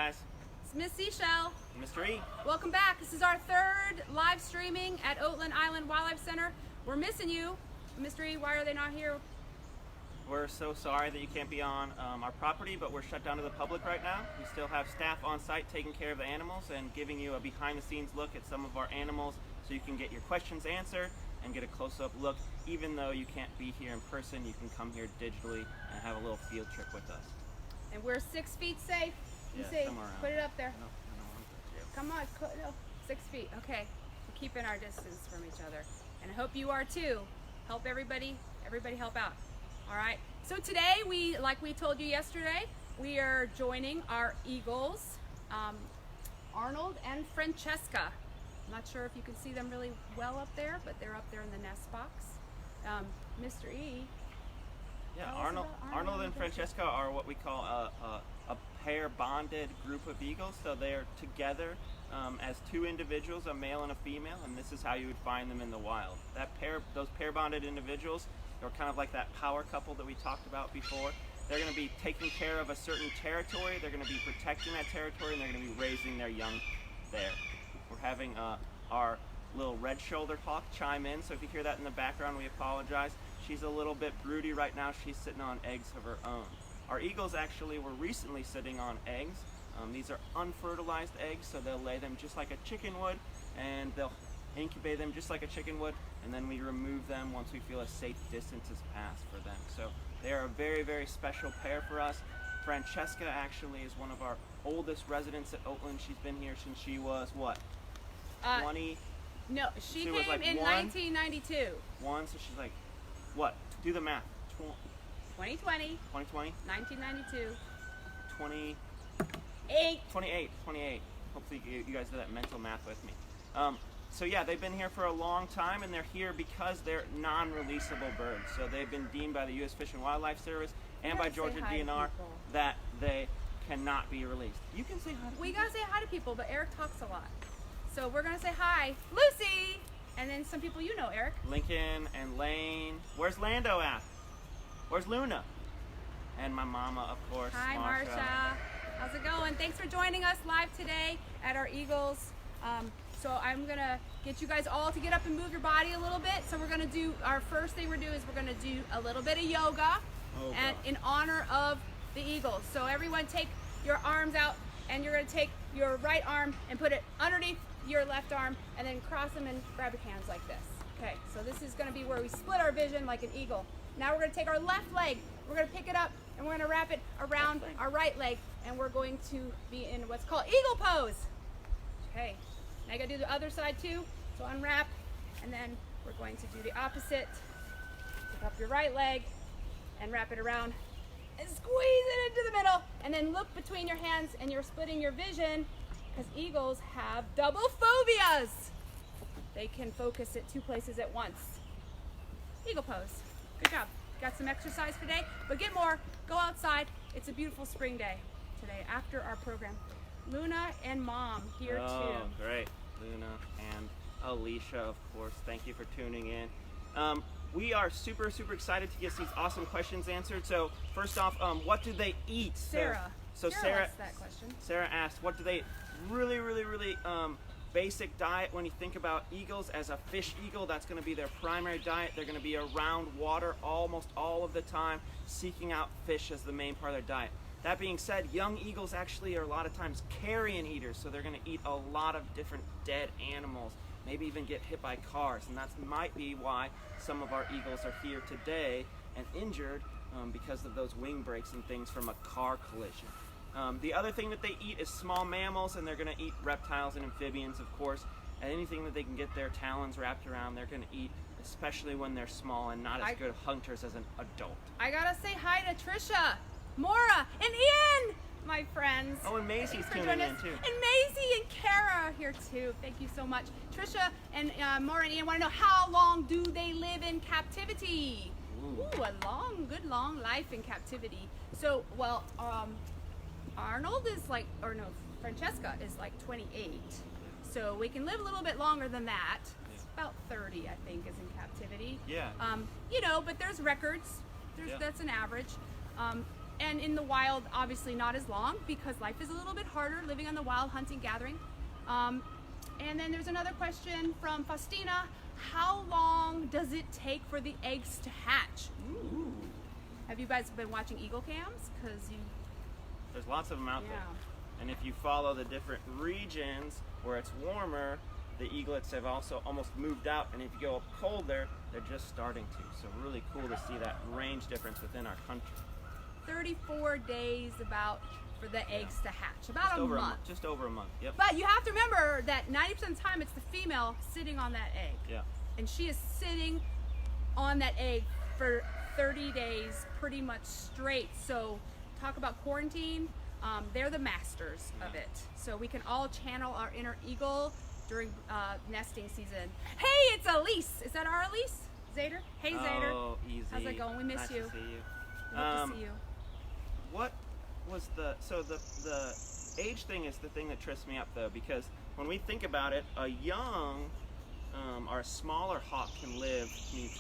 guys. It's Miss Seashell. Mr. E. Welcome back. This is our third live streaming at Oatland Island Wildlife Center. We're missing you. Mr. E, why are they not here? We're so sorry that you can't be on our property, but we're shut down to the public right now. We still have staff on site taking care of the animals and giving you a behind-the-scenes look at some of our animals so you can get your questions answered and get a close-up look. Even though you can't be here in person, you can come here digitally and have a little field trip with us. And we're 6 feet safe. You Yeah, see, somewhere around put it up there. No, Come on, no, 6 feet. Okay, we're keeping our distance from each other. And I hope you are too. Help everybody help out. All right, so today, like we told you yesterday, we are joining our eagles, Arnold and Francesca. I'm not sure if you can see them really well up there, but they're up there in the nest box. Mr. E. Yeah, Arnold and Francesca are what we call a pair bonded group of eagles. So they're together as two individuals, a male and a female, and this is how you would find them in the wild. Those pair bonded individuals are kind of like that power couple that we talked about before. They're going to be taking care of a certain territory, they're going to be protecting that territory, and they're going to be raising their young there. We're having our little red-shouldered hawk chime in, so if you hear that in the background, we apologize. She's a little bit broody right now. She's sitting on eggs of her own. Our eagles actually were recently sitting on eggs. These are unfertilized eggs, so they'll lay them just like a chicken would, and they'll incubate them just like a chicken would, and then we remove them once we feel a safe distance has passed for them. So they are a very, very special pair for us. Francesca actually is one of our oldest residents at Oatland. She's been here since she was, what, 20? No, she came was like in 1992. 1992. So she's like, what? Do the math. 2020. 2020? 1992. 28. Hopefully you guys do that mental math with me. So yeah, they've been here for a long time, and they're here because they're non-releasable birds. So they've been deemed by the U.S. Fish and Wildlife Service and by Georgia DNR that they cannot be released. You can say hi to people. We gotta say hi to people, but Eric talks a lot. So we're gonna say hi, Lucy! And then some people you know, Eric. Lincoln and Lane. Where's Lando at? Where's Luna? And my mama, of course. Hi, Marsha. How's it going? Thanks for joining us live today at our Eagles. So I'm gonna get you guys all to get up and move your body a little bit. So we're gonna do, our first thing we're doing is we're gonna do a little bit of yoga and in honor of the Eagles. So everyone take your arms out, and you're gonna take your right arm and put it underneath your left arm, and then cross them and grab your hands like this. Okay, so this is gonna be where we split our vision like an eagle. Now we're gonna take our left leg, we're gonna pick it up, and we're gonna wrap it around our right leg, and we're going to be in what's called eagle pose. Okay, now you gotta do the other side too. So unwrap, and then we're going to do the opposite. Pick up your right leg and wrap it around and squeeze it into the middle, and then look between your hands, and you're splitting your vision because eagles have double phobias. They can focus at two places at once. Eagle pose. Good job. Got some exercise today, but get more. Go outside. It's a beautiful spring day today after our program. Luna and Mom here too. Oh, great. Luna and Alicia, of course. Thank you for tuning in. We are super excited to get these awesome questions answered. So first off, what do they eat? Sarah. So Sarah asked that question. Sarah asked, what do they really basic diet when you think about eagles? As a fish eagle, that's going to be their primary diet. They're going to be around water almost all of the time, seeking out fish as the main part of their diet. That being said, young eagles actually are a lot of times carrion eaters, so they're going to eat a lot of different dead animals, maybe even get hit by cars, and that might be why some of our eagles are here today and injured because of those wing breaks and things from a car collision. The other thing that they eat is small mammals, and they're going to eat reptiles and amphibians, of course, and anything that they can get their talons wrapped around, they're going to eat, especially when they're small and not as good hunters as an adult. I gotta say hi to Trisha, Maura, and Ian, my friends. Oh, and Maisie's tuning in too. And Maisie and Kara are here too. Thank you so much. Trisha and Maura and Ian want to know, how long do they live in captivity? Ooh, a good long life in captivity. So, well, Arnold is like, or no, Francesca is like 28. So we can live a little bit longer than that. It's about 30, I think, is in captivity. Yeah. You know, but there's records. That's an average. and in the wild, obviously not as long because life is a little bit harder living on the wild, hunting, gathering. And then there's another question from Faustina. How long does it take for the eggs to hatch? Ooh. Have you guys been watching eagle cams? There's lots of them out Yeah. there. And if you follow the different regions where it's warmer, the eaglets have also almost moved out, and if you go up colder, they're just starting to. So really cool to see that range difference within our country. 34 days about for the eggs to hatch, about Just a over month. Just over a month, yep. But you have to remember that 90% of the time it's the female sitting on that egg. Yeah. And she is sitting on that egg for 30 days pretty much straight. So talk about quarantine, they're the masters of it. So we can all channel our inner eagle during nesting season. Hey, it's Elise. Is that our Elise? Zader? Hey, Zader. Oh, easy. How's it going? We miss Nice you. to see you. Good to see you. What was the age thing is the thing that trips me up though, because when we think about it, a young or a smaller hawk can live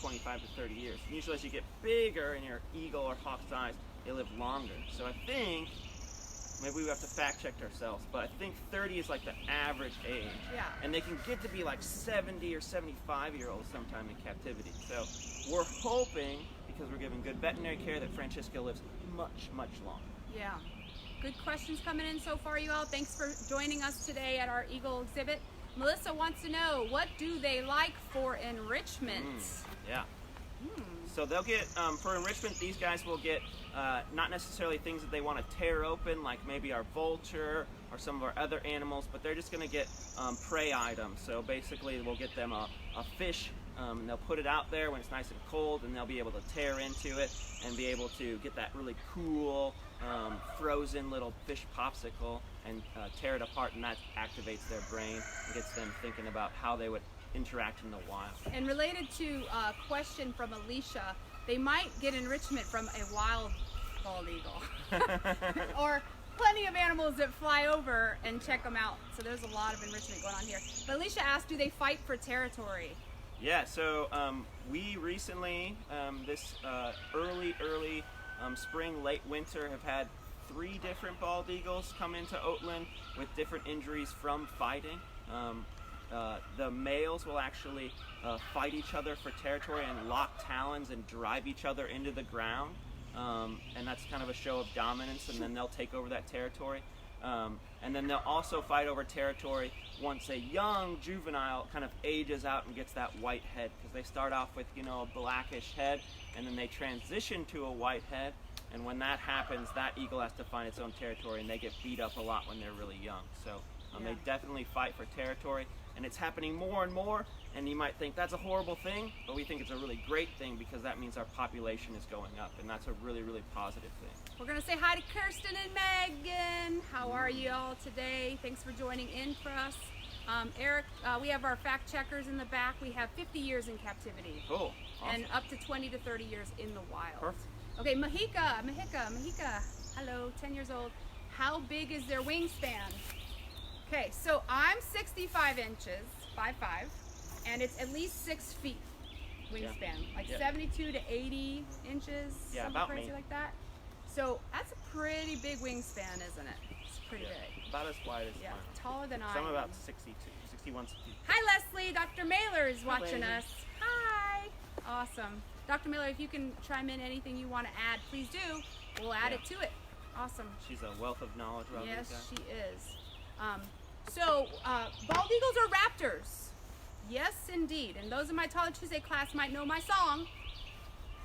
25 to 30 years. And usually as you get bigger in your eagle or hawk size, they live longer. So I think, maybe we have to fact check ourselves, but I think 30 is like the average age. Yeah. And they can get to be like 70 or 75-year-olds sometime in captivity. So we're hoping, because we're giving good veterinary care, that Francisco lives much, much longer. Yeah. Good questions coming in so far, you all. Thanks for joining us today at our eagle exhibit. Melissa wants to know, what do they like for enrichment? Yeah. So they'll get, for enrichment, these guys will get not necessarily things that they want to tear open, like maybe our vulture or some of our other animals, but they're just going to get prey items. So basically we'll get them a fish, and they'll put it out there when it's nice and cold, and they'll be able to tear into it and be able to get that really cool frozen little fish popsicle and tear it apart, and that activates their brain and gets them thinking about how they would interact in the wild. And related to a question from Alicia, they might get enrichment from a wild bald eagle. Or plenty of animals that fly over and check them out. So there's a lot of enrichment going on here. But Alicia asked, do they fight for territory? Yeah, so we recently, this early spring, late winter, have had 3 different bald eagles come into Oatland with different injuries from fighting. The males will actually fight each other for territory and lock talons and drive each other into the ground. And that's kind of a show of dominance, and then they'll take over that territory. And then they'll also fight over territory once a young juvenile kind of ages out and gets that white head, because they start off with, a blackish head, and then they transition to a white head. And when that happens, that eagle has to find its own territory, and they get beat up a lot when they're really young. So they definitely fight for territory, and it's happening more and more. And you might think that's a horrible thing, but we think it's a really great thing, because that means our population is going up, and that's a really, really positive thing. We're going to say hi to Kirsten and Megan. How are you all today? Thanks for joining in for us. Eric, we have our fact checkers in the back. We have 50 years in captivity. Cool. Awesome. And up to 20 to 30 years in the wild. Perfect. Okay, Mahika. Hello, 10 years old. How big is their wingspan? Okay, so I'm 65 inches, 5'5", and it's at least 6 feet wingspan, like 72 to 80 inches, something about crazy me. like that. So that's a pretty big wingspan, isn't it? It's pretty big. About as wide as Yeah, mine. taller than I Some am. about 62, 61, 62. Hi, Leslie. Dr. Mailer is watching Leslie. us. Hi. Awesome. Dr. Mailer, if you can chime in anything you want to add, please do. We'll add it to it. Awesome. She's a wealth of knowledge about Yes, these guys. she is. Bald eagles are raptors. Yes, indeed. And those in my Taller Tuesday class might know my song.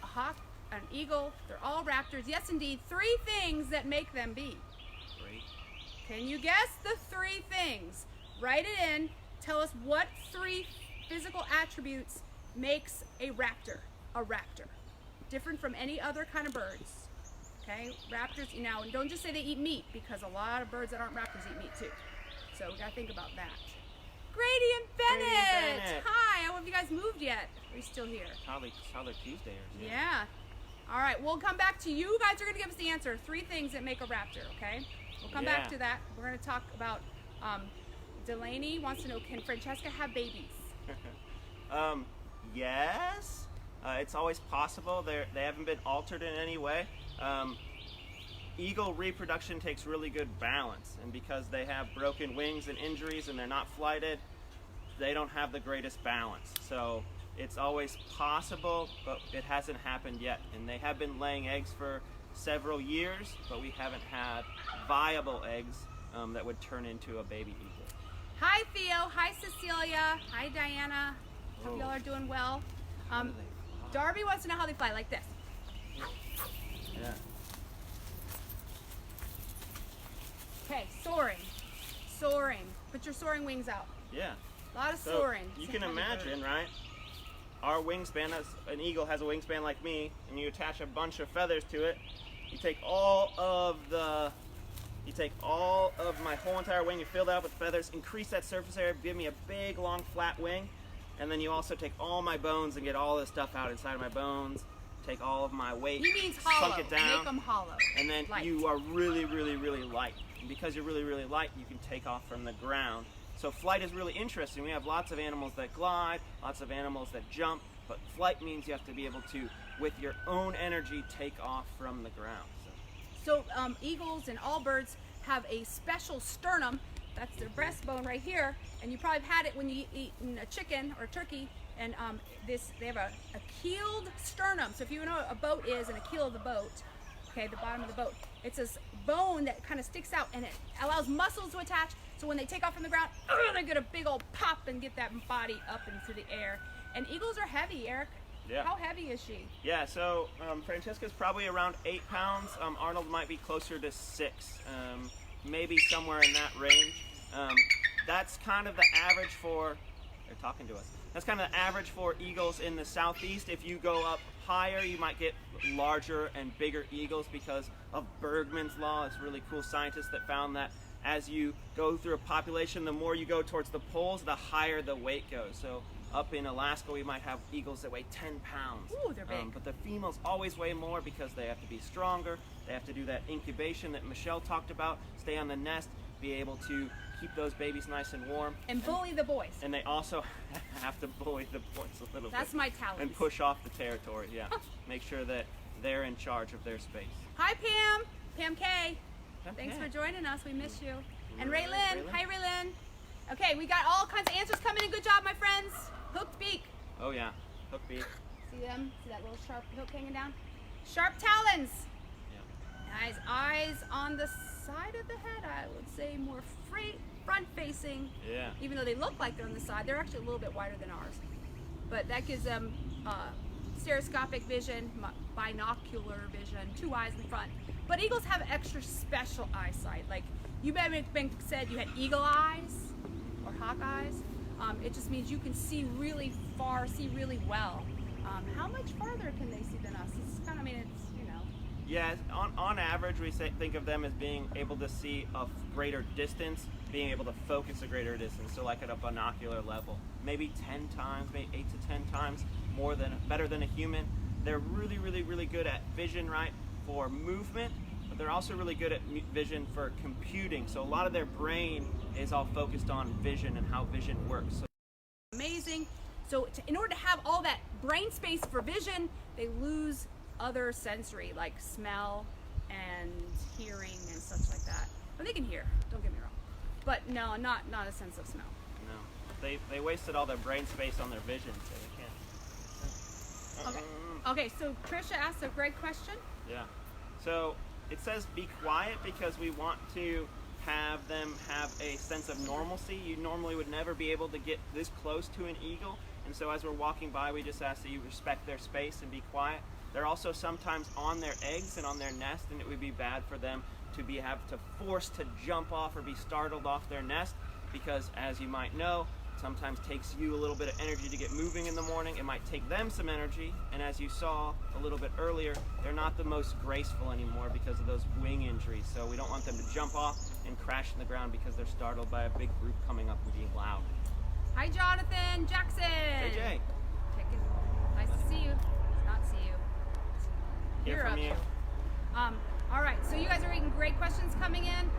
A hawk, an eagle, they're all raptors. Yes, indeed. 3 things that make them be. Great. Can you guess the 3 things? Write it in. Tell us what 3 physical attributes makes a raptor a raptor. Different from any other kind of birds. Okay? Raptors, and don't just say they eat meat, because a lot of birds that aren't raptors eat meat too. So we gotta think about that. Grady and Bennett! Bennett. Hi, how have you guys moved yet? Are you still here? Taller Tuesdayers. Yeah. All right, we'll come back to you. Guys are going to give us the answer. 3 things that make a raptor, okay? We'll come back to that. We're going to talk about, Delaney wants to know, can Francesca have babies? Yes. It's always possible. They haven't been altered in any way. eagle reproduction takes really good balance, and because they have broken wings and injuries and they're not flighted, they don't have the greatest balance. So it's always possible, but it hasn't happened yet. And they have been laying eggs for several years, but we haven't had viable eggs that would turn into a baby eagle. Hi Theo, hi Cecilia, hi Diana. Hope y'all are doing well. Darby wants to know how they fly, like this. Yeah. Okay, soaring, soaring. Put your soaring wings out. Yeah. A lot of So soaring. you can imagine, right? Our wingspan, an eagle has a wingspan like me, and you attach a bunch of feathers to it. You take all of my whole entire wing, you fill that up with feathers, increase that surface area, give me a big, long, flat wing, and then you also take all my bones and get all this stuff out inside of my bones, take all of my weight, He means hollow. sunk it down, Make them hollow. and then Light. you are really, really, really light. And because you're really, really light, you can take off from the ground. So flight is really interesting. We have lots of animals that glide, lots of animals that jump, but flight means you have to be able to, with your own energy, take off from the ground. So eagles and all birds have a special sternum. That's their breastbone right here, and you probably have had it when you eat a chicken or a turkey. And they have a keeled sternum. So if you know what a boat is and a keel of the boat, okay, the bottom of the boat, it's this bone that kind of sticks out and it allows muscles to attach. So when they take off from the ground, they get a big old pop and get that body up into the air. And eagles are heavy, Eric. Yeah. How heavy is she? Yeah, so Francesca's probably around 8 pounds. Arnold might be closer to 6, maybe somewhere in that range. That's kind of the average for, they're talking to us. That's kind of the average for eagles in the southeast. If you go up higher, you might get larger and bigger eagles because of Bergman's law. It's a really cool scientist that found that as you go through a population, the more you go towards the poles, the higher the weight goes. So up in Alaska, we might have eagles that weigh 10 pounds. Ooh, they're big. But the females always weigh more because they have to be stronger. They have to do that incubation that Michelle talked about, stay on the nest, be able to keep those babies nice and warm. And bully the boys. And they also have to bully the boys a little bit. That's my talent. And push off the territory, yeah. Make sure that they're in charge of their space. Hi, Pam. Pam K. Pam Thanks K. for joining us. We miss you. And Raylyn. Raylyn. Hi, Raylyn. Okay, we got all kinds of answers coming in. Good job, my friends. Hooked beak. Oh yeah, hook beak. See them? See that little sharp hook hanging down? Sharp talons. Yeah. Nice. Eyes on the side of the head, I would say more front facing. Yeah. Even though they look like they're on the side, they're actually a little bit wider than ours. But that gives them stereoscopic vision, binocular vision, 2 eyes in front. But eagles have extra special eyesight. Like you may have been said you had eagle eyes or hawk eyes. It just means you can see really far, see really well. How much farther can they see than us? It's kind of, I mean, it's, you know. Yeah, on average, we think of them as being able to see a greater distance, being able to focus a greater distance. So like at a binocular level, maybe 10 times, maybe 8 to 10 times better than a human. They're really, really, really good at vision, right, for movement, but they're also really good at vision for computing. So a lot of their brain is all focused on vision and how vision works. So amazing. So in order to have all that brain space for vision, they lose other sensory like smell and hearing and such like that. But they can hear, don't get me wrong. But no, not a sense of smell. no, they wasted all their brain space on their vision, so they can't. Okay. Okay, so Trisha asked a great question. Yeah. So it says be quiet because we want to have them have a sense of normalcy. You normally would never be able to get this close to an eagle, and so as we're walking by, we just ask that you respect their space and be quiet. They're also sometimes on their eggs and on their nest, and it would be bad for them to have to force to jump off or be startled off their nest, because as you might know, it sometimes takes you a little bit of energy to get moving in the morning. It might take them some energy, and as you saw a little bit earlier, they're not the most graceful anymore because of those wing injuries. So we don't want them to jump off and crash in the ground because they're startled by a big group coming up and being loud. Hi, Jonathan Jackson. Hey, Jay. Nice to see you. Not see you. Hear from up. you. All right, so you guys are getting great questions coming in.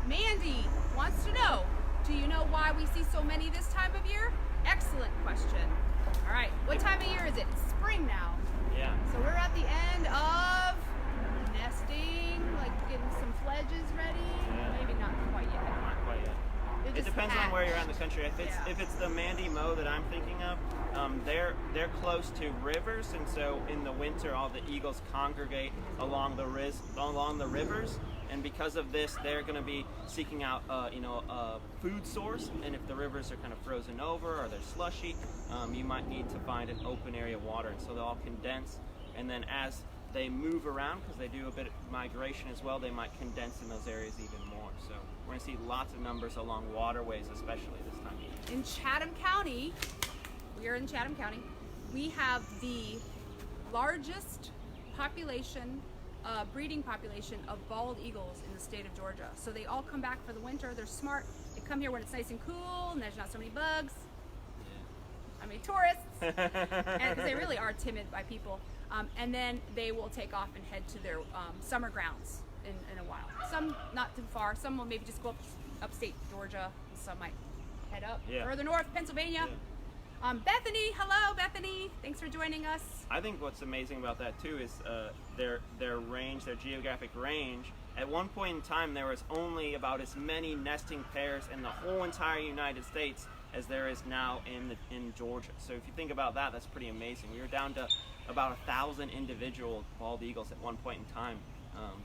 Mandy wants to know, do you know why we see so many this time of year? Excellent question. All right, what time of year is it? It's spring now. Yeah. So we're at the end of nesting, like getting some fledges ready. Yeah. Maybe not quite yet. Not quite yet. They It just depends on hatch. where you're at in the country. If it's the Mandy Mow that I'm thinking of, they're close to rivers, and so in the winter all the eagles congregate along the rivers, and because of this, they're going to be seeking out a food source. And if the rivers are kind of frozen over or they're slushy, you might need to find an open area of water, and so they'll all condense. And then as they move around, because they do a bit of migration as well, they might condense in those areas even more. So we're going to see lots of numbers along waterways, especially this time of year. In Chatham County, we are in Chatham County, we have the largest population, breeding population of bald eagles in the state of Georgia. So they all come back for the winter. They're smart. They come here when it's nice and cool and there's not so many bugs. I mean, tourists, and because they really are timid by people. And then they will take off and head to their summer grounds in a while. Some not too far. Some will maybe just go upstate Georgia. Some might head up further north, Pennsylvania. Yeah. Bethany, hello, Bethany. Thanks for joining us. I think what's amazing about that too is their range, their geographic range. At one point in time, there was only about as many nesting pairs in the whole entire United States as there is now in Georgia. So if you think about that, that's pretty amazing. We were down to about 1,000 individual bald eagles at one point in time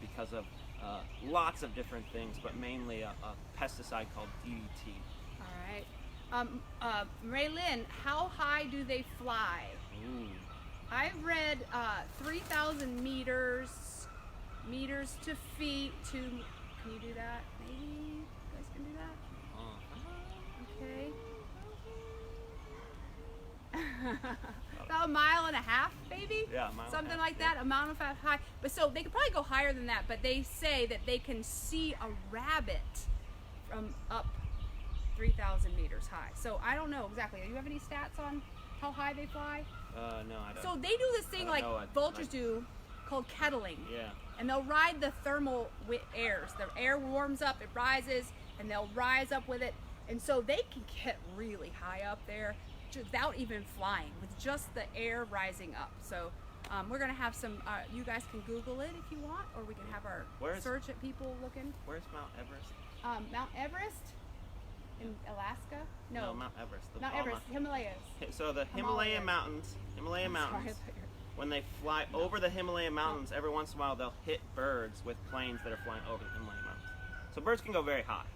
because of lots of different things, but mainly a pesticide called DDT. All right. Ray Lynn, how high do they fly? Ooh. I've read 3,000 meters to feet to. Can you do that? Maybe you guys can do that. Okay. About a mile and a half, maybe? Yeah, a mile and a something half, like that. A mile and a half high. But so they could probably go higher than that. But they say that they can see a rabbit from up 3,000 meters high. So I don't know exactly. Do you have any stats on how high they fly? No, I don't. So they do this thing like vultures do, called kettling. Yeah. And they'll ride the thermal airs. The air warms up, it rises, and they'll rise up with it. And so they can get really high up there without even flying, with just the air rising up. So we're gonna have some, you guys can Google it if you want, or we can have our search at people looking. Where's Mount Everest? Mount Everest in Alaska? No, Mount Everest. Mount Everest, Himalayas. So the Himalayan mountains, when they fly over the Himalayan mountains, every once in a while they'll hit birds with planes that are flying over the Himalayan mountains. So birds can go very high.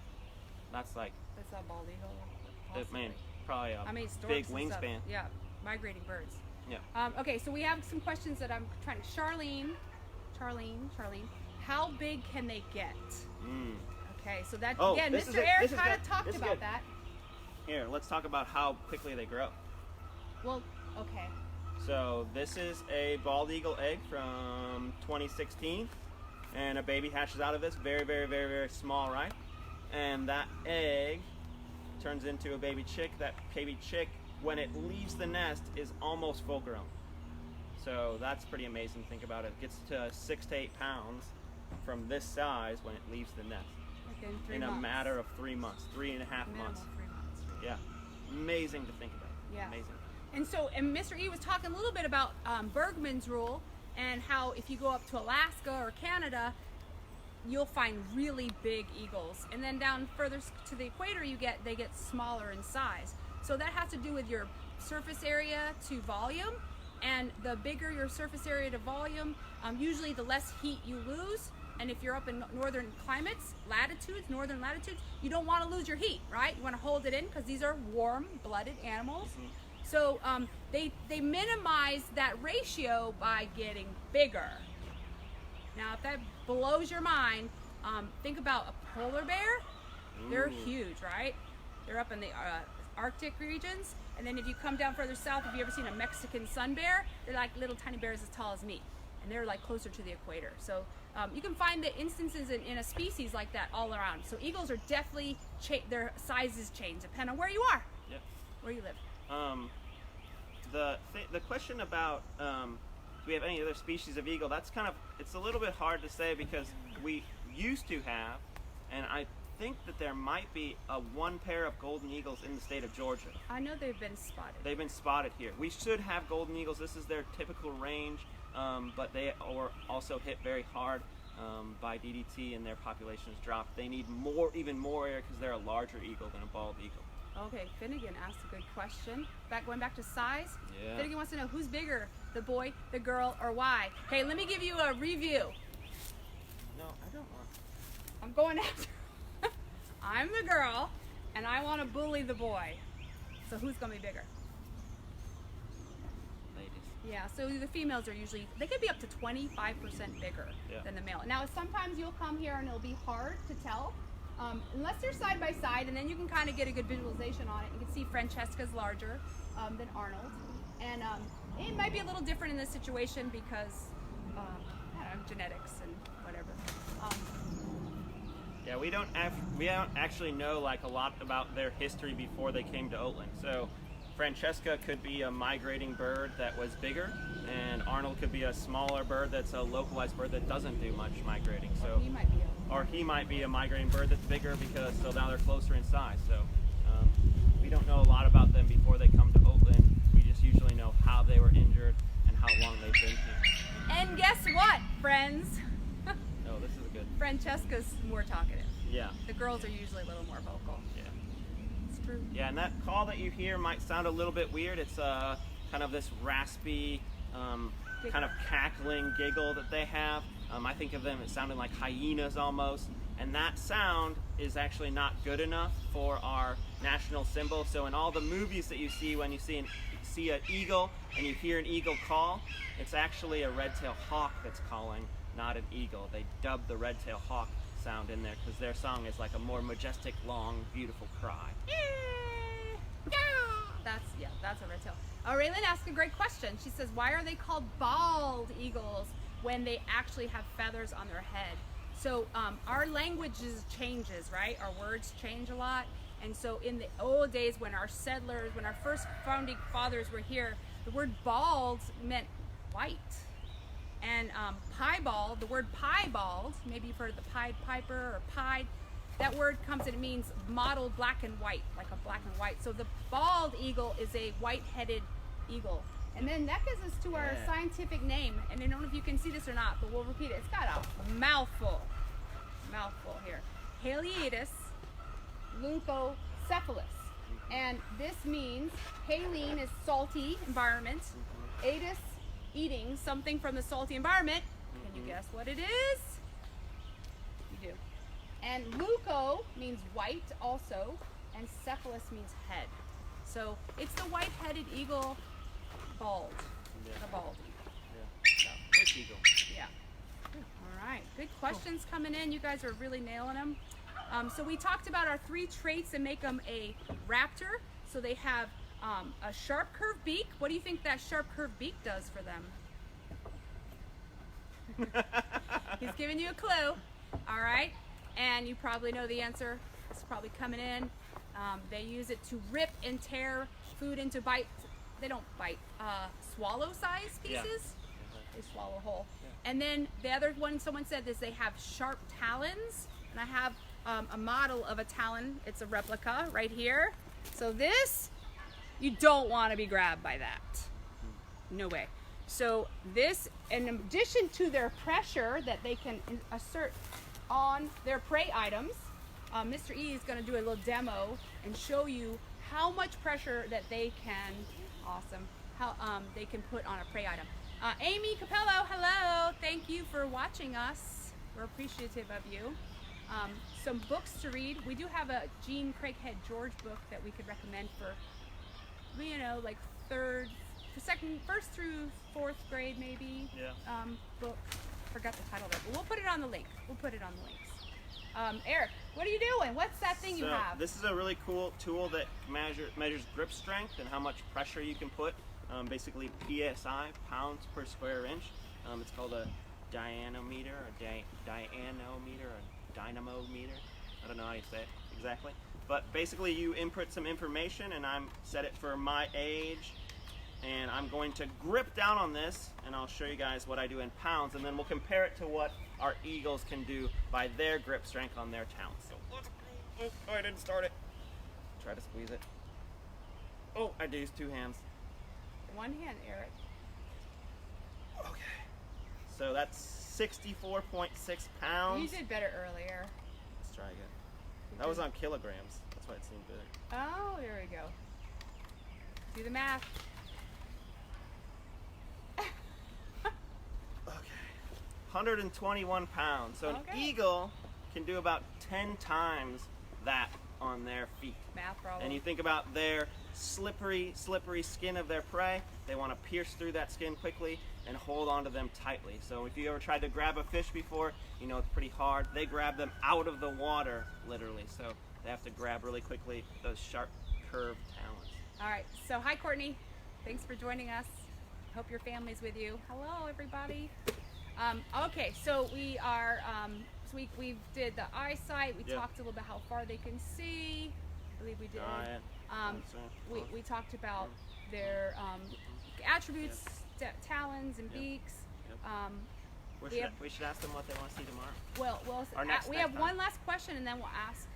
That's like... That's a bald eagle. Probably a big wingspan. Yeah, migrating birds. Yeah. Okay, so we have some questions that I'm trying to... Charlene, how big can they get? Okay, so that, again, Mr. Air kind of talked about that. Here, let's talk about how quickly they grow. Well, okay. So this is a bald eagle egg from 2016, and a baby hatches out of this, very, very, very, very small, right? And that egg turns into a baby chick. That baby chick, when it leaves the nest, is almost full grown. So that's pretty amazing to think about. It gets to 6 to 8 pounds from this size when it leaves the nest. In a matter of 3 months, 3.5 months. 3 months. Yeah, amazing to think about. Yeah. Amazing. And so, and Mr. E was talking a little bit about Bergman's rule, and how if you go up to Alaska or Canada, you'll find really big eagles, and then down further to the equator they get smaller in size. So that has to do with your surface area to volume, and the bigger your surface area to volume, usually the less heat you lose. And if you're up in northern climates, northern latitudes, you don't want to lose your heat, right? You want to hold it in because these are warm-blooded animals. Mm-hmm. So they minimize that ratio by getting bigger. Now, if that blows your mind, think about a polar bear. They're huge, right? They're up in the Arctic regions. And then if you come down further south, have you ever seen a Mexican sun bear? They're like little tiny bears as tall as me. And they're like closer to the equator. So you can find the instances in a species like that all around. So eagles are definitely, their sizes change depending on where you are, where you live. The question about do we have any other species of eagle, that's kind of, it's a little bit hard to say because we used to have, and I think that there might be one pair of golden eagles in the state of Georgia. I know they've been spotted. They've been spotted here. We should have golden eagles. This is their typical range, but they are also hit very hard. by DDT, and their population has dropped. They need even more air because they're a larger eagle than a bald eagle. Okay, Finnegan asked a good question. Going back to size. Yeah. Finnegan wants to know who's bigger, the boy, the girl, or why. Okay, let me give you a review. No, I don't want. I'm going after. I'm the girl, and I want to bully the boy. So who's gonna be bigger? Ladies. Yeah. So the females are usually, they could be up to 25% bigger than the male. Now sometimes you'll come here and it'll be hard to tell. Unless they're side by side, and then you can kind of get a good visualization on it. You can see Francesca's larger than Arnold, and it might be a little different in this situation because I don't know, genetics and whatever. Yeah, we don't actually know like a lot about their history before they came to Oatland. So Francesca could be a migrating bird that was bigger, and Arnold could be a smaller bird that's a localized bird that doesn't do much migrating. So he might be a migrating bird that's bigger because now they're closer in size. So we don't know a lot about them before they come to Oatland. We just usually know how they were injured and how long they've been here. And guess what, friends? Oh, this is good. Francesca's more talkative. Yeah. The girls are usually a little more vocal. Yeah. It's true. Yeah, and that call that you hear might sound a little bit weird. It's kind of this raspy, kind of cackling giggle that they have. I think of them as sounding like hyenas almost. And that sound is actually not good enough for our national symbol. So in all the movies that you see, when you see an eagle and you hear an eagle call, it's actually a red-tailed hawk that's calling, not an eagle. They dubbed the red-tailed hawk sound in there because their song is like a more majestic, long, beautiful cry. That's a red tail. Raylan asked a great question. She says, why are they called bald eagles when they actually have feathers on their head? So our languages changes, right? Our words change a lot. And so in the old days when our settlers, when our first founding fathers were here, the word bald meant white. And piebald, the word piebald, maybe you've heard of the Pied Piper or pied, that word comes and it means mottled black and white, like a black and white. So the bald eagle is a white-headed eagle. And then that gives us to our scientific name. And I don't know if you can see this or not, but we'll repeat it. It's got a mouthful here. Haliaetus leucocephalus. And this means haline is salty environment, aetus eating something from the salty environment. Can you guess what it is? You do. And leuco means white also, and cephalus means head. So it's the white-headed eagle, bald. The bald eagle. Big eagle. Yeah. All right. Good questions coming in. You guys are really nailing them. So we talked about our 3 traits that make them a raptor. So they have a sharp curved beak. What do you think that sharp curved beak does for them? He's giving you a clue. All right. And you probably know the answer. It's probably coming in. They use it to rip and tear food into bites. They don't bite. Swallow-sized pieces. Yeah. They swallow whole. Yeah. And then the other one someone said is they have sharp talons. And I have a model of a talon. It's a replica right here. So this, you don't want to be grabbed by that. No way. So this, in addition to their pressure that they can assert on their prey items, Mr. E is going to do a little demo and show you how much pressure that they can, how they can put on a prey item. Amy Capello, hello. Thank you for watching us. We're appreciative of you. Some books to read. We do have a Jean Craighead George book that we could recommend for, like first through 4th grade maybe. Yeah. Book. Forgot the title of it, but we'll put it on the link. Eric, what are you doing? What's that thing you have? This is a really cool tool that measures grip strength and how much pressure you can put. Basically PSI, pounds per square inch. It's called a dynamometer, dynamometer. I don't know how you say it exactly. But basically you input some information and I'm set it for my age. And I'm going to grip down on this and I'll show you guys what I do in pounds, and then we'll compare it to what our eagles can do by their grip strength on their talons. So, oh, I didn't start it. Try to squeeze it. Oh, I used 2 hands. One hand, Eric. Okay. So that's 64.6 pounds. You did better earlier. Let's try again. That was on kilograms. That's why it seemed big. Oh, there we go. Do the math. Okay. 121 pounds. So an Okay. eagle can do about 10 times that on their feet. Math problem. And you think about their slippery skin of their prey, they want to pierce through that skin quickly and hold onto them tightly. So if you ever tried to grab a fish before, you know it's pretty hard. They grab them out of the water, literally. So they have to grab really quickly those sharp, curved talons. All right. So hi, Courtney. Thanks for joining us. Hope your family's with you. Hello, everybody. Okay, so we are. We did the eyesight. We Yeah. talked a little bit how far they can see. I believe we did. Giant. We talked about their attributes, talons and Yeah. beaks. Yep. We should ask them what they want to see tomorrow. We have one last question, and then we'll ask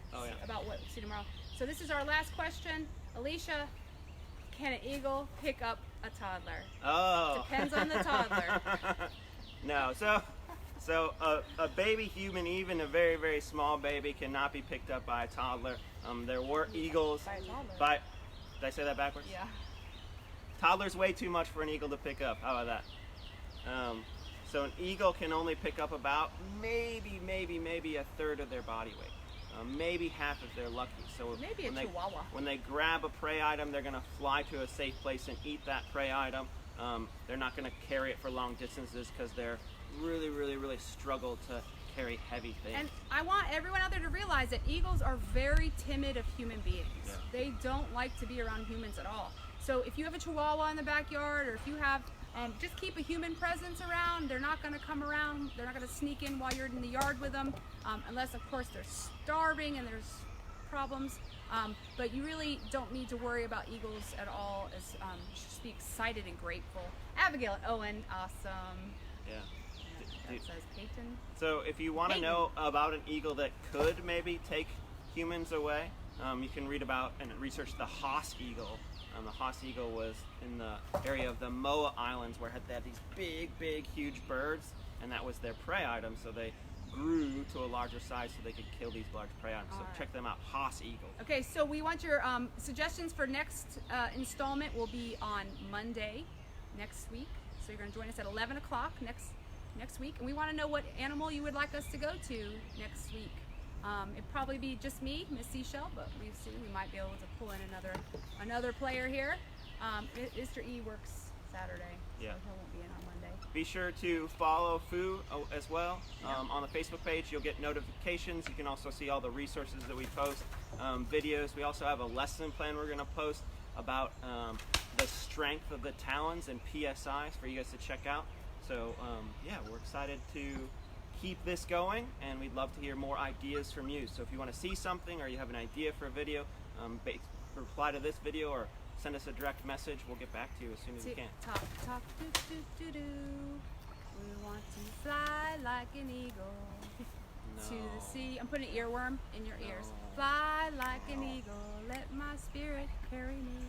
about what we'll see tomorrow. So this is our last question. Alicia, can an eagle pick up a toddler? Oh. Depends on the toddler. No, so a baby human, even a very, very small baby, cannot be picked up by a toddler. There were eagles. By a toddler. Did I say that backwards? Yeah. Toddler's way too much for an eagle to pick up. How about that? So an eagle can only pick up about maybe a third of their body weight. Maybe half if they're lucky. So Maybe a chihuahua. when they grab a prey item, they're going to fly to a safe place and eat that prey item. They're not going to carry it for long distances because they're really struggle to carry heavy things. And I want everyone out there to realize that eagles are very timid of human beings. Yeah. They don't like to be around humans at all. So if you have a chihuahua in the backyard, or if you have, just keep a human presence around. They're not going to come around. They're not going to sneak in while you're in the yard with them, unless of course they're starving and there's problems. But you really don't need to worry about eagles at all. As you should just be excited and grateful. Abigail and Owen, awesome. Yeah. That says Peyton. So if you want to Peyton. know about an eagle that could maybe take humans away, you can read about and research the Haas eagle. The Haas eagle was in the area of the Moa Islands where they had these big, huge birds, and that was their prey item. So they grew to a larger size so they could kill these large prey items. So All right. check them out, Haas eagle. Okay, so we want your suggestions for next installment will be on Monday next week. So you're going to join us at 11 o'clock next week, and we want to know what animal you would like us to go to next week. It'd probably be just me, Miss Seashell, but we might be able to pull in another player here. Mr. E works Saturday, so Yeah. he won't be in on Monday. Be sure to follow Foo as well on the Facebook page. You'll get notifications. You can also see all the resources that we post, videos. We also have a lesson plan we're going to post about the strength of the talons and PSIs for you guys to check out. So yeah, we're excited to keep this going, and we'd love to hear more ideas from you. So if you want to see something or you have an idea for a video, reply to this video or send us a direct message. We'll get back to you as soon as we can. Tick tock, do. We want to fly like an eagle to the sea. I'm putting an earworm in your ears. No. Fly like an No. eagle, let my spirit carry me.